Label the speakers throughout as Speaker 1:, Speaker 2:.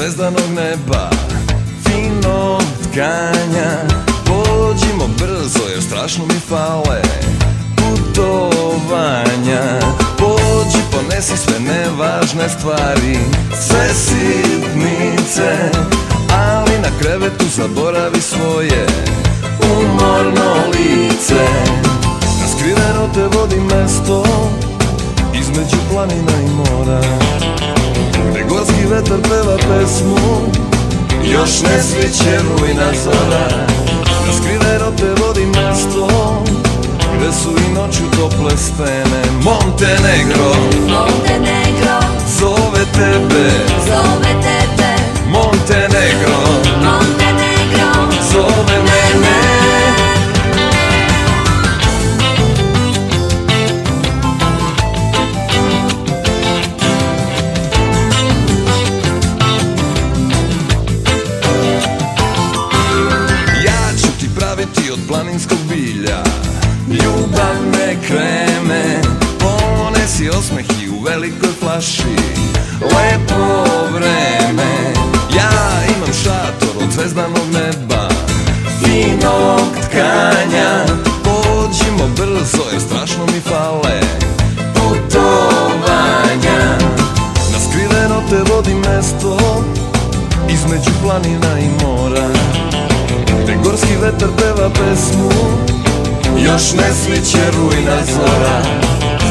Speaker 1: zvezdanog neba, finog tkanja. Pođimo brzo jer strašno mi fale putovanja. Pođi, ponesi sve nevažne stvari, sve sitnice, ali na krevetu zaboravi svoje umorno lice. Na skriveno te vodi mesto između planina i mora, gde gorski vetar peva pesmu, još ne sviće rujna zora. Na skriveno te vodi mesto gde su i noću tople stene. Montenegro,
Speaker 2: Montenegro,
Speaker 1: zove tebe,
Speaker 2: zove tebe.
Speaker 1: Montenegro,
Speaker 2: Montenegro,
Speaker 1: zove mene. Ja ću ti praviti od planinskog bilja ljubavne kreme. Ponesi osmeh i u velikoj flaši lepo vreme. Ja imam šator od zvezdanog neba, finog tkanja. Pođimo brzo jer strašno mi fale putovanja. Na skriveno te vodi mesto između planina i mora, gde gorski vetar peva pesmu, još ne sviće rujna zora.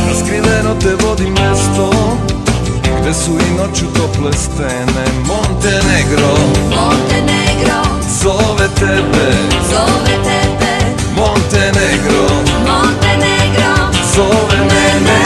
Speaker 1: Na skriveno te vodi mesto gde su i noću tople stene. Montenegro,
Speaker 2: Montenegro,
Speaker 1: zove tebe,
Speaker 2: zove tebe.
Speaker 1: Montenegro,
Speaker 2: Montenegro,
Speaker 1: zove mene.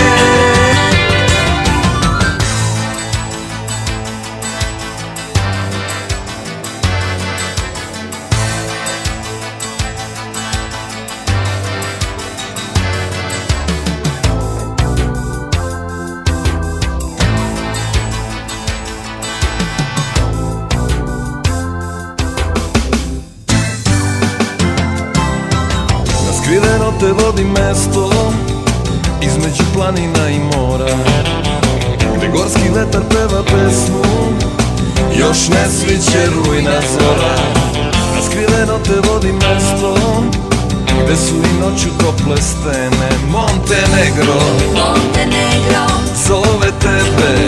Speaker 1: Skriveno te vodi mesto između planina i mora, gde gorski vetar peva pesmu, još ne sviće rujna zora. Na skriveno te vodi mesto gde su i noću tople stene. Montenegro,
Speaker 2: Montenegro,
Speaker 1: zove tebe,